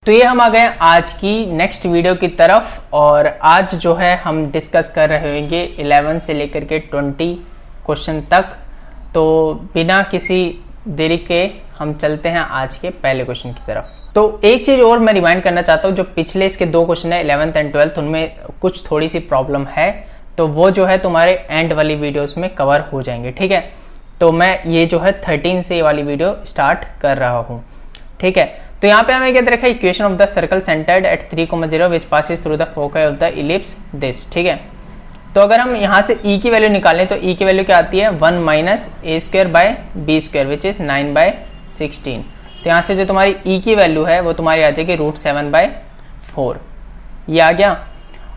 तो ये हम आ गए आज की नेक्स्ट वीडियो की तरफ और आज जो है हम डिस्कस कर रहे होंगे 11 से लेकर के 20 क्वेश्चन तक। तो बिना किसी देरी के हम चलते हैं आज के पहले क्वेश्चन की तरफ। तो एक चीज और मैं रिमाइंड करना चाहता हूँ, जो पिछले इसके दो क्वेश्चन है 11th एंड 12th, उनमें कुछ थोड़ी सी प्रॉब्लम है, तो वो जो है तुम्हारे एंड वाली वीडियोस में कवर हो जाएंगे। ठीक है, तो मैं ये जो है 13 से ये वाली वीडियो स्टार्ट कर रहा हूँ। ठीक है, तो यहाँ पे हमें क्या दे रखा है, equation of the circle centred at 3,0 which passes through the focus of the ellipse this. ठीक है, तो अगर हम यहाँ से e की वैल्यू निकालें तो e की वैल्यू क्या आती है 1 minus a square by b square which is 9/16। तो यहाँ से जो तुम्हारी e की वैल्यू है वो तुम्हारी आ जाएगी √7/4, ये आ गया।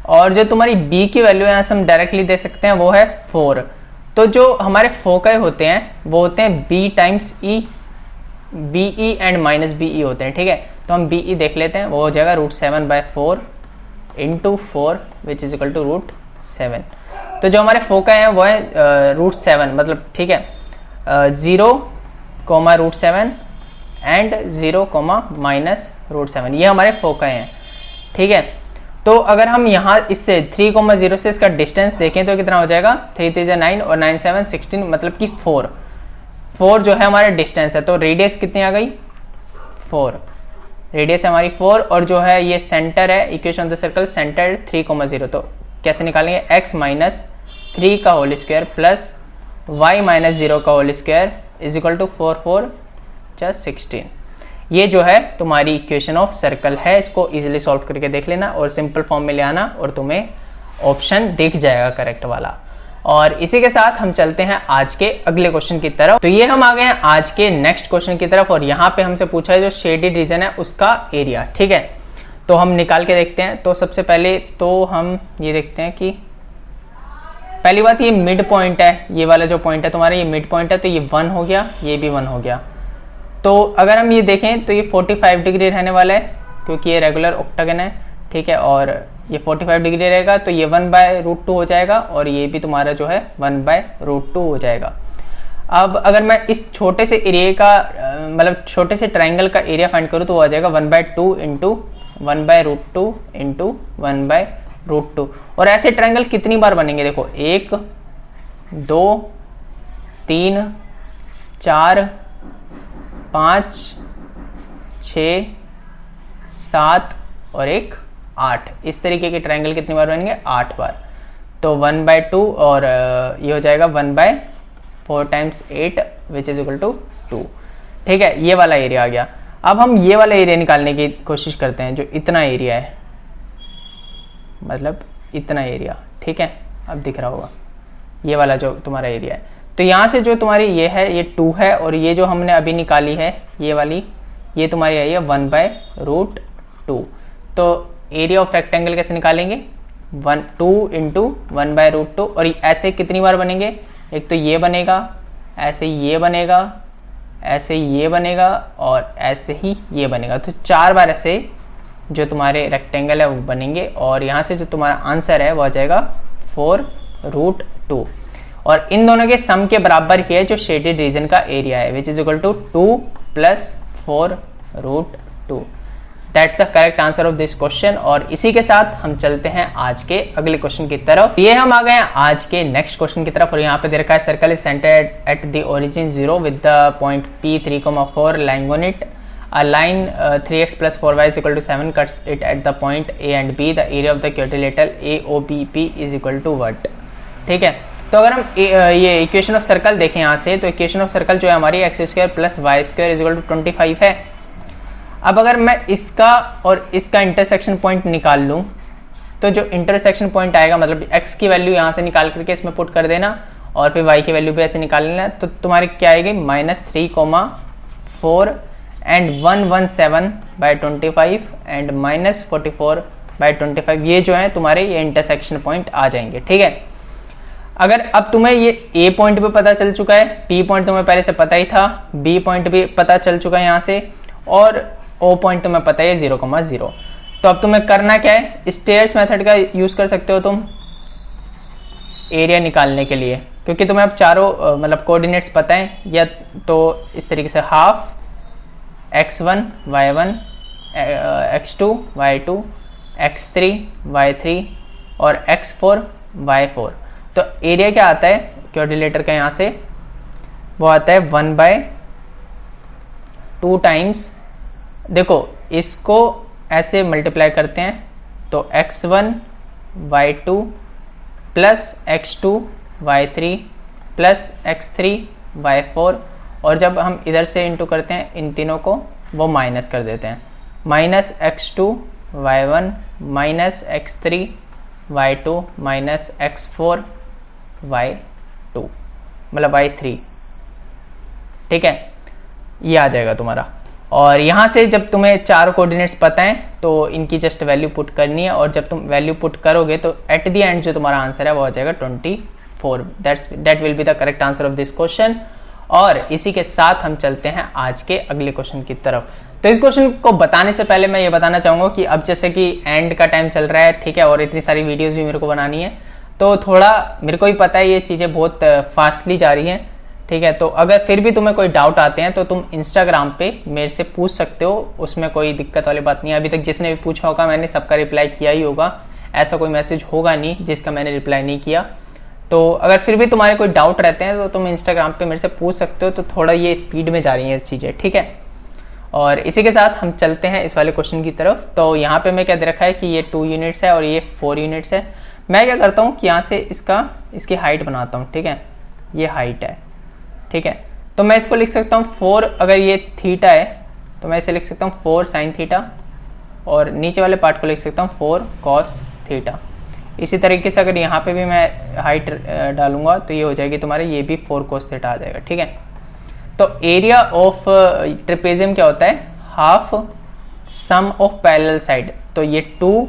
और जो तुम्हारी b की वैल्यू यहाँ से हम डायरेक्टली दे सकते हैं वो है 4। तो जो हमारे फोकस होते हैं वो होते हैं b times e, BE and minus BE होते हैं। ठीक है, तो हम BE देख लेते हैं, वो हो जाएगा √7/4 into 4 which is equal to √7। तो जो हमारे फोका है वो है √7, मतलब ठीक है 0, √7 एंड 0, -√7, ये हमारे फोका हैं। ठीक है, तो अगर हम यहाँ इससे 3,0 से इसका डिस्टेंस देखें तो कितना हो जाएगा 3 3 9 और 9 7 16, मतलब कि 4 जो है हमारा डिस्टेंस है। तो रेडियस कितनी आ गई 4, रेडियस है हमारी 4। और जो है ये सेंटर है, equation of the circle centre 3,0। तो कैसे निकालेंगे, x माइनस 3 का whole square plus y minus 0 का whole square is equal to 4 4 16। ये जो है तुम्हारी इक्वेशन ऑफ सर्कल है। इसको इजीली सॉल्व करके देख लेना और सिंपल फॉर्म में ले आना और तुम्हें ऑप्शन दिख जाएगा करेक्ट वाला। और इसी के साथ हम चलते हैं आज के अगले क्वेश्चन की तरफ। तो ये हम आ गए हैं आज के नेक्स्ट क्वेश्चन की तरफ और यहाँ पे हमसे पूछा है जो शेडेड रीजन है उसका एरिया। ठीक है, तो हम निकाल के देखते हैं। तो सबसे पहले तो हम ये देखते हैं कि पहली बात ये मिड पॉइंट है, ये वाला जो पॉइंट है तुम्हारा ये मिड पॉइंट है, तो ये 1 हो गया, ये भी 1 हो गया। तो अगर हम ये देखें तो ये 45 डिग्री रहने वाला है क्योंकि ये रेगुलर ऑक्टागन है। ठीक है, और ये 45 डिग्री रहेगा तो ये 1/√2 हो जाएगा और ये भी तुम्हारा जो है 1/√2 हो जाएगा। अब अगर मैं इस छोटे से एरिया का मतलब छोटे से ट्राइंगल का एरिया फाइंड करूँ तो वो आ जाएगा 1/2 इंटू 1/√2 इंटू 1/√2। और ऐसे ट्राइंगल कितनी बार बनेंगे, देखो 1 2 3 4 5 6 7 और 1 8, इस तरीके के ट्रायंगल कितनी बार बनेंगे 8 बार। तो 1/2 और ये हो जाएगा 1/4 times 8 which is equal to 2। ठीक है, ये वाला एरिया आ गया। अब हम ये वाला एरिया निकालने की कोशिश करते हैं, जो इतना एरिया है, मतलब इतना एरिया। ठीक है, अब दिख रहा होगा ये वाला जो तुम्हारा एरिया है। तो यहाँ से जो तुम्हारी ये है ये 2 है और ये जो हमने अभी निकाली है ये वाली, ये तुम्हारी आई है 1/√2। तो एरिया ऑफ रेक्टेंगल कैसे निकालेंगे 2 इंटू 1/√2। और ऐसे कितनी बार बनेंगे, एक तो ये बनेगा, ऐसे ये बनेगा, ऐसे ये बनेगा और ऐसे ही ये बनेगा। तो 4 बार ऐसे जो तुम्हारे रेक्टेंगल है वो बनेंगे और यहाँ से जो तुम्हारा आंसर है वो आ जाएगा 4√2। और इन दोनों के सम के बराबर ही है जो शेडेड रीजन का एरिया है which is equal to 2 + 4√2। That's the correct answer of this question. और इसी के साथ हम चलते हैं आज के अगले क्वेश्चन की तरफ। ये हम आ गए हैं आज के नेक्स्ट क्वेश्चन की तरफ और यहाँ पे दे रखा है circle is centred at the origin 0 with the point P 3,4 lying on it. A line 3x + 4y is equal to 7 cuts it at the point A and B. The area of the quadrilateral AOBP is equal to what? ठीक है, तो अगर हम ये equation of circle देखें यहाँ से, तो इक्वेशन ऑफ सर्कल जो है हमारी x² + y² is equal to 25 है। अब अगर मैं इसका और इसका इंटरसेक्शन पॉइंट निकाल लूँ तो जो इंटरसेक्शन पॉइंट आएगा, मतलब x की वैल्यू यहाँ से निकाल करके इसमें पुट कर देना और फिर y की वैल्यू भी ऐसे निकाल लेना, तो तुम्हारी क्या आएगी -3,4 एंड 117/25 एंड -44/25। ये जो है तुम्हारे ये इंटरसेक्शन पॉइंट आ जाएंगे। ठीक है, अगर अब तुम्हें ये A पॉइंट भी पता चल चुका है, P पॉइंट तुम्हें पहले से पता ही था, B पॉइंट भी पता चल चुका है यहाँ से, और O पॉइंट तुम्हें पता है 0,0। तो अब तुम्हें करना क्या है, स्टेयर्स मेथड का यूज कर सकते हो तुम एरिया निकालने के लिए, क्योंकि तुम्हें अब चारों मतलब कोऑर्डिनेट्स पता है। या तो इस तरीके से half x1 y1 x2 y2, x3 y3 और x4 y4। तो एरिया क्या आता है क्वाड्रिलेटर का, यहाँ से वो आता है 1/2 टाइम्स, देखो इसको ऐसे मल्टीप्लाई करते हैं तो x1 y2 plus x2 y3 plus x3 y4, और जब हम इधर से इंटू करते हैं इन तीनों को वो माइनस कर देते हैं, minus x2 y1 minus x3 y2 minus x4 y2 मतलब y3, ठीक है, ये आ जाएगा तुम्हारा। और यहाँ से जब तुम्हें चार कोऑर्डिनेट्स पता हैं तो इनकी जस्ट वैल्यू पुट करनी है, और जब तुम वैल्यू पुट करोगे तो एट द एंड जो तुम्हारा आंसर है वो आ जाएगा 24। That will be the correct answer of this question. और इसी के साथ हम चलते हैं आज के अगले क्वेश्चन की तरफ। तो इस क्वेश्चन को बताने से पहले मैं ये बताना चाहूंगा कि अब जैसे कि एंड का टाइम चल रहा है, ठीक है, और इतनी सारी वीडियोस भी मेरे को बनानी है, तो थोड़ा मेरे को भी पता है ये चीज़ें बहुत फास्टली जा रही हैं, ठीक है। तो अगर फिर भी तुम्हें कोई डाउट आते हैं तो तुम इंस्टाग्राम पे मेरे से पूछ सकते हो, उसमें कोई दिक्कत वाली बात नहीं है। अभी तक जिसने भी पूछा होगा मैंने सबका रिप्लाई किया ही होगा, ऐसा कोई मैसेज होगा नहीं जिसका मैंने रिप्लाई नहीं किया। तो अगर फिर भी तुम्हारे कोई डाउट रहते हैं तो तुम इंस्टाग्राम पे मेरे से पूछ सकते हो। तो थोड़ा ये स्पीड में जा रही हैं चीज़ें, ठीक है। और इसी के साथ हम चलते हैं इस वाले क्वेश्चन की तरफ। तो यहाँ पे मैं क्या दे रखा है कि ये 2 यूनिट्स है और ये 4 यूनिट्स है। मैं क्या करता हूँ कि यहाँ से इसकी हाइट बनाता हूँ, ठीक है, ये हाइट है, ठीक है। तो मैं इसको लिख सकता हूँ 4, अगर ये थीटा है तो मैं इसे लिख सकता हूँ 4 साइन थीटा, और नीचे वाले पार्ट को लिख सकता हूँ 4 कॉस थीटा। इसी तरीके से अगर यहाँ पे भी मैं हाइट डालूंगा तो ये हो जाएगी तुम्हारे, ये भी 4 कोस थीटा आ जाएगा, ठीक है। तो एरिया ऑफ ट्रेपेजियम क्या होता है, half sum of parallel side. तो ये 2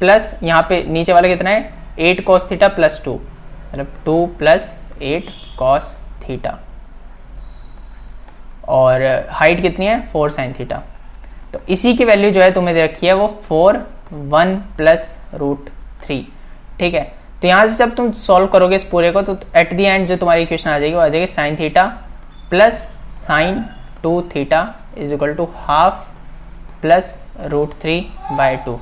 प्लस यहाँ पे नीचे वाला कितना है 8 कॉस थीटा प्लस 2, मतलब 2 प्लस 8 कॉस थीटा, और हाइट कितनी है 4 साइन थीटा। तो इसी की वैल्यू जो है तुम्हें दे रखी है वो 4 1 प्लस रूट 3, ठीक है। तो यहाँ से जब तुम सॉल्व करोगे इस पूरे को तो एट द एंड जो तुम्हारी इक्वेशन आ जाएगी वो आ जाएगी sine theta plus sine 2 theta is equal to half plus root 3/2।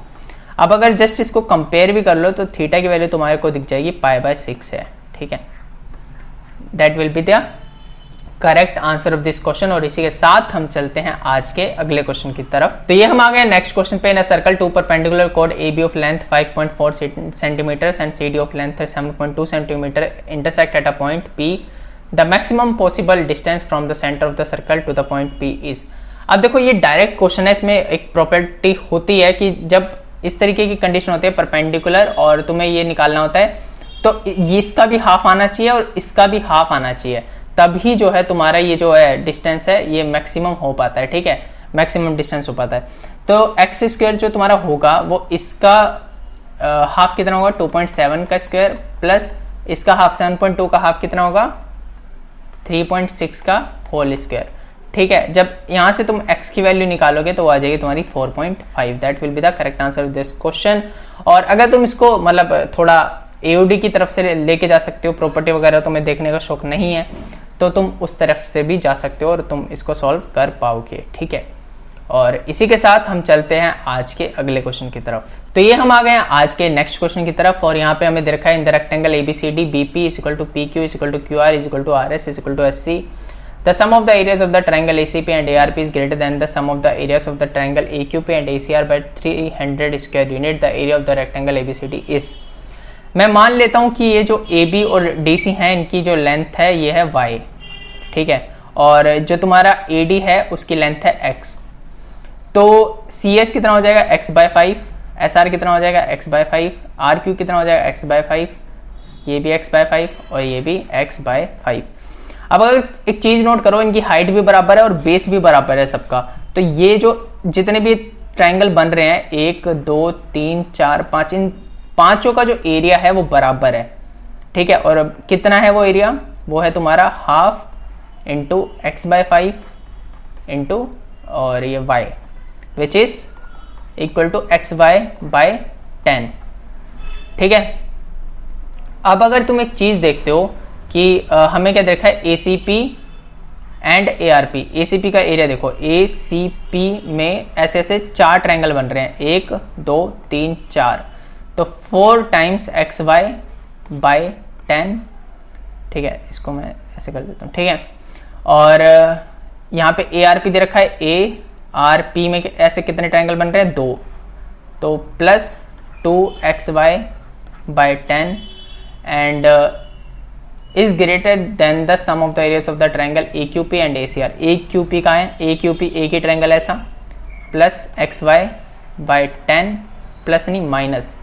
अब अगर जस्ट इसको कंपेयर भी कर लो तो थीटा की वैल्यू तुम्हारे को दिख जाएगी π/6 है, ठीक है। That will be the correct answer of this question. और इसी के साथ हम चलते हैं आज के अगले क्वेश्चन की तरफ। तो ये हम आ गए नेक्स्ट क्वेश्चन पे। इन अ सर्कल 2 परपेंडिकुलर कोड AB of length 5.4 centimetre and CD of length 7.2 centimetre intersect at a point P। The maximum possible distance from the centre of the circle to the point P is. अब देखो ये direct question है, इसमें एक property होती है कि जब इस तरीके की कंडीशन होती है परपेंडिकुलर और तुम्हें ये निकालना होता है तो इसका भी हाफ आना चाहिए और इसका भी हाफ आना चाहिए, तभी जो है तुम्हारा ये जो है डिस्टेंस है ये मैक्सिमम हो पाता है, ठीक है, मैक्सिमम डिस्टेंस हो पाता है। तो एक्स स्क्वायर जो तुम्हारा होगा वो इसका हाफ कितना होगा 2.7 का स्क्वायर प्लस इसका हाफ 7.2 का हाफ कितना होगा 3.6 का होल स्क्वायर, ठीक है। जब यहाँ से तुम x की वैल्यू निकालोगे तो आ जाएगी तुम्हारी 4.5। That will be the correct answer of this question. और अगर तुम इसको मतलब थोड़ा AOD की तरफ से लेके जा सकते हो, प्रॉपर्टी वगैरह तुम्हें देखने का शौक नहीं है तो तुम उस तरफ से भी जा सकते हो और तुम इसको सॉल्व कर पाओगे, ठीक है। और इसी के साथ हम चलते हैं आज के अगले क्वेश्चन की तरफ। तो ये हम आ गए हैं आज के नेक्स्ट क्वेश्चन की तरफ और यहाँ पे हमें दे रखा है in the rectangle ABCD BP is equal to PQ is equal to QR is equal to RS is equal to SC। The sum of the areas of the triangle ACP and ARP is greater than the sum of the areas of the triangle AQP and ACR by 300 square unit. The area of the rectangle ABCD is। मैं मान लेता हूँ कि ये जो AB और DC हैं इनकी जो लेंथ है ये है Y, ठीक है, और जो तुम्हारा AD है उसकी लेंथ है X। तो CS कितना हो जाएगा x/5, SR कितना हो जाएगा x/5, RQ कितना हो जाएगा x/5, ये भी x/5 और ये भी x/5। अब अगर एक चीज नोट करो, इनकी हाइट भी बराबर है और बेस भी बराबर है सबका, तो ये जो जितने भी ट्रायंगल बन रहे हैं 1 2 3 4 5, इन पांचों का जो एरिया है वो बराबर है, ठीक है। और कितना है वो एरिया, वो है तुम्हारा हाफ इंटू x/5 इंटू और ये y which is equal to xy/10, ठीक है। अब अगर तुम एक चीज देखते हो कि हमें क्या देखा है ACP एंड ARP, ACP का एरिया देखो, ACP में ऐसे ऐसे 4 ट्रायंगल बन रहे हैं, 1 2 3 4, तो 4 टाइम्स XY बाय 10, ठीक है, इसको मैं ऐसे कर देता हूँ, ठीक है। और यहाँ पे ARP दे रखा है, ARP में ऐसे कितने ट्रायंगल बन रहे हैं, 2, तो plus 2XY by 10 and is greater than the sum of the areas of the triangle AQP and ACR। AQP का है, AQP एक ही ट्रायंगल है ऐसा, प्लस XY बाय 10 प्लस नहीं माइनस,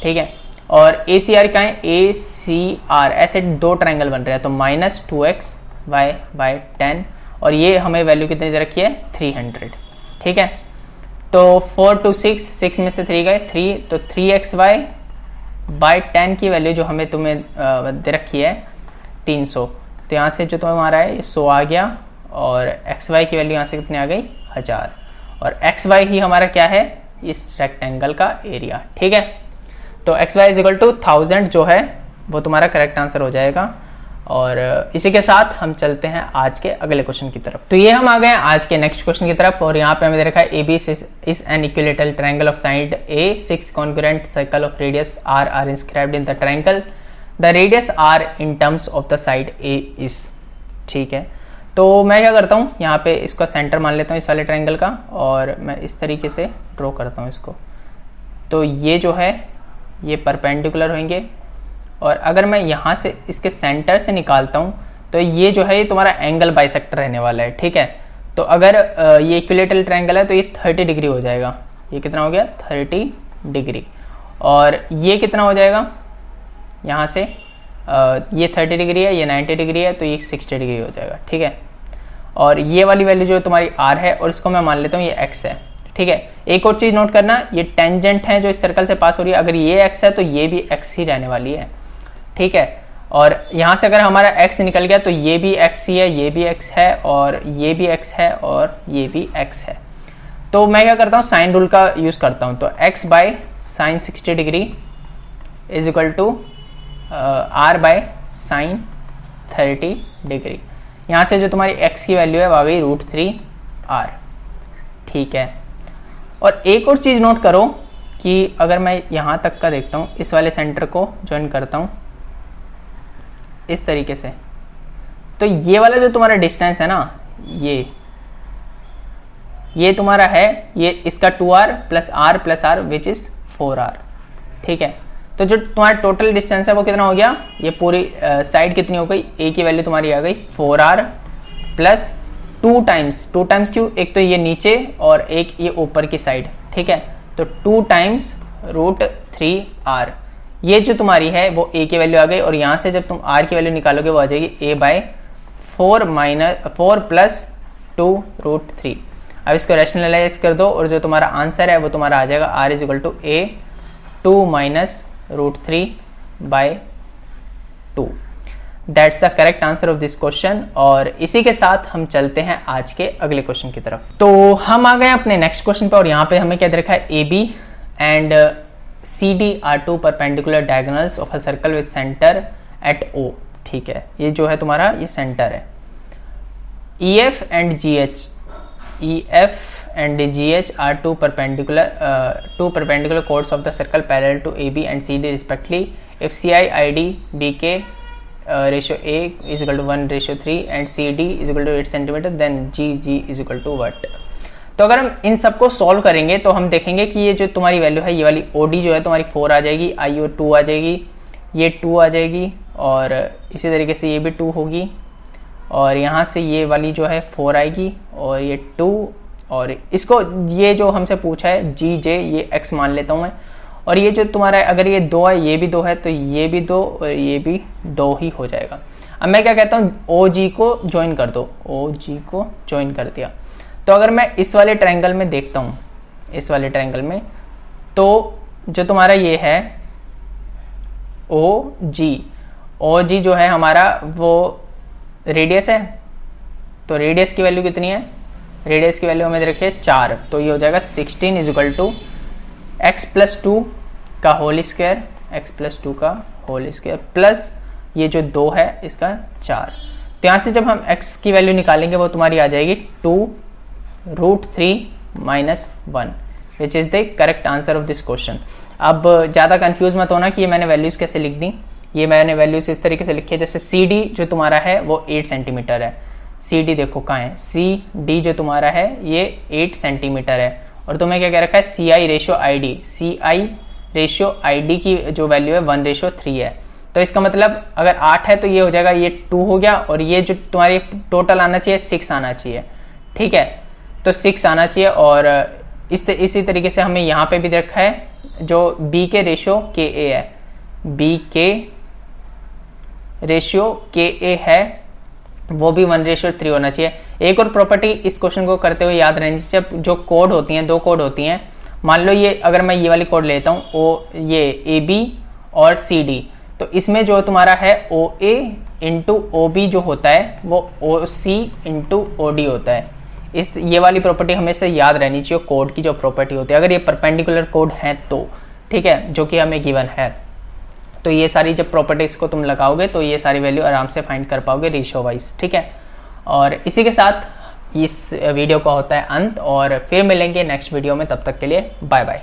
ठीक है। और ACR का है, ACR ऐसे 2 ट्रायंगल बन रहे हैं, तो माइनस 2XY बाय 10, और ये हमें वैल्यू कितनी दे रखी है, 300, ठीक है। तो 4 to 6, 6 में से 3 गए 3, तो 3XY बाय 10 की वैल्यू जो हमें तुम्हें दे रखी है 300, तो यहाँ से जो तुम्हारा है 100 आ गया, और XY की वैल्यू यहाँ से कितनी आ गई, 1000, और XY ही हमारा क्या है, इस रेक्टेंगल का एरिया, ठीक है। तो XY इज इक्वल टू 1000 जो है वो तुम्हारा करेक्ट आंसर हो जाएगा। और इसी के साथ हम चलते हैं आज के अगले क्वेश्चन की तरफ। तो ये हम आ गए हैं आज के नेक्स्ट क्वेश्चन की तरफ, और यहाँ पे हमें दे रखा है AB is an equilateral triangle of side A, 6 congruent circle of radius R are inscribed in the triangle, the radius R in terms of the side A is, ठीक है। तो मैं क्या करता हूँ, यहाँ पे इसका सेंटर मान लेता हूँ इस वाले ट्रायंगल का, और मैं इस तरीके से ड्रॉ करता हूँ इसको। तो ये जो है ये परपेंडिकुलर होंगे, और अगर मैं यहाँ से इसके सेंटर से निकालता हूँ तो ये जो है ये तुम्हारा एंगल बाइसेक्टर रहने वाला है, ठीक है। तो अगर ये इक्विलेटरल ट्रायंगल है तो ये 30 डिग्री हो जाएगा, ये कितना हो गया 30 डिग्री, और ये कितना हो जाएगा यहाँ से ये 30 डिग्री है, ये 90 डिग्री है, तो ये 60 डिग्री हो जाएगा, ठीक है। और ये वाली वैल्यू जो तुम्हारी R है, और इसको मैं मान लेता हूँ ये X है, ठीक है। एक और चीज़ नोट करना, ये टेंजेंट है जो इस सर्कल से पास हो रही है, अगर ये X है तो ये भी X ही रहने वाली है, ठीक है। और यहाँ से अगर हमारा x निकल गया तो ये भी x ही है, ये भी x है, और ये भी x है, और ये भी x है। तो मैं क्या करता हूँ, साइन रूल का यूज़ करता हूँ, तो x by sine 60 degree is equal to r by sine 30 degree. यहाँ से जो तुम्हारी x की वैल्यू है वो आ गई √3r, ठीक है। और एक और चीज़ नोट करो कि अगर मैं यहाँ तक का देखता हूँ, इस वाले सेंटर को ज्वाइन करता हूँ इस तरीके से, तो ये वाला जो तुम्हारा डिस्टेंस है ना, ये तुम्हारा है, ये इसका 2r plus r which is 4r, ठीक है। तो जो तुम्हारा टोटल डिस्टेंस है वो कितना हो गया, ये पूरी साइड कितनी हो गई, a की वैल्यू तुम्हारी आ गई 4r प्लस 2 टाइम्स क्यों, एक तो ये नीचे और एक ये ऊपर की साइड, ठीक है। तो 2 टाइम्स √3r, ये जो तुम्हारी है वो a की वैल्यू आ गई, और यहाँ से जब तुम r की वैल्यू निकालोगे वो आ जाएगी a बाय 4 प्लस 2√3। अब इसको रैशनलाइज कर दो, और जो तुम्हारा आंसर है वो तुम्हारा आ जाएगा r is equal to a 2 minus √3 by 2। That's the correct answer of this question. और इसी के साथ हम चलते हैं आज के अगले क्वेश्चन की तरफ। तो हम आ गए अपने नेक्स्ट क्वेश्चन पर, और यहाँ पे हमें क्या दे रखा है, AB and CD are 2 perpendicular diagonals of a circle with center at O, ठीक है। ये जो है तुम्हारा ये सेंटर है। EF and GH are 2 perpendicular chords of the circle parallel to AB and CD respectively if CI ID BK ratio A is equal to 1:3 and CD is equal to 8 cm, then GG is equal to what? तो अगर हम इन सबको solve करेंगे तो हम देखेंगे कि ये जो तुम्हारी वैल्यू है, ये वाली OD जो है तुम्हारी 4 आ जाएगी, IO 2 आ जाएगी, ये 2 आ जाएगी, और इसी तरीके से ये भी 2 होगी, और यहाँ से ये वाली जो है 4 आएगी, और ये 2, और इसको ये जो हमसे पूछा है GJ ये X मान लेता हूँ मैं, और ये जो तुम्हारा अगर ये 2 है, ये भी 2 है, तो ये भी 2 और ये भी 2 ही हो जाएगा। अब मैं क्या कहता हूँ, OG को ज्वाइन कर दो, OG को ज्वाइन कर दिया। तो अगर मैं इस वाले ट्रायंगल में देखता हूँ, इस वाले ट्रायंगल में, तो जो तुम्हारा ये है OG जो है हमारा वो रेडियस है, तो रेडियस की वैल्यू कितनी है, रेडियस की वैल्यू हमें रखिए 4, तो ये हो जाएगा 16 इज इक्वल टू x+2 का होल स्क्वायर, x+2 का होल स्क्वायर प्लस ये जो 2 है इसका 4, तो यहाँ से जब हम x की वैल्यू निकालेंगे वो तुम्हारी आ जाएगी 2√3 - 1 which is the correct answer of this question. अब ज़्यादा कंफ्यूज मत होना कि ये मैंने वैल्यूज़ कैसे लिख दी। ये मैंने वैल्यूज़ इस तरीके से लिखी है, जैसे CD जो तुम्हारा है वो 8 सेंटीमीटर है। CD देखो कहाँ है, CD जो तुम्हारा है ये 8 सेंटीमीटर है। और तुम्हें क्या कह रखा है, CI ratio ID, CI ratio ID की जो वैल्यू है 1:3 है। तो इसका मतलब अगर 8 है तो ये हो जाएगा, ये 2 हो गया, और ये जो तुम्हारी टोटल आना चाहिए 6 आना चाहिए। ठीक है, तो 6 आना चाहिए। और इसी तरीके से हमें यहाँ पे भी रखा है जो B के रेशियो KA है, B के रेशियो KA है वो भी 1:3 होना चाहिए। एक और प्रॉपर्टी इस क्वेश्चन को करते हुए याद रहनी चाहिए, जब जो कोड होती हैं, 2 कोड होती हैं, मान लो ये अगर मैं ये वाली कोड लेता हूँ ये AB और CD, तो इसमें जो तुम्हारा है OA इंटू OB जो होता है वो OC इंटू OD होता है। ये वाली प्रॉपर्टी हमेशा याद रहनी चाहिए, कोड की जो प्रॉपर्टी होती है, अगर ये परपेंडिकुलर कोड है तो। ठीक है, जो कि हमें गिवन है। तो ये सारी जब प्रॉपर्टीज को तुम लगाओगे तो ये सारी वैल्यू आराम से फाइंड कर पाओगे रेशियो वाइज। ठीक है, और इसी के साथ इस वीडियो का होता है अंत, और फिर मिलेंगे नेक्स्ट वीडियो में। तब तक के लिए बाय बाय।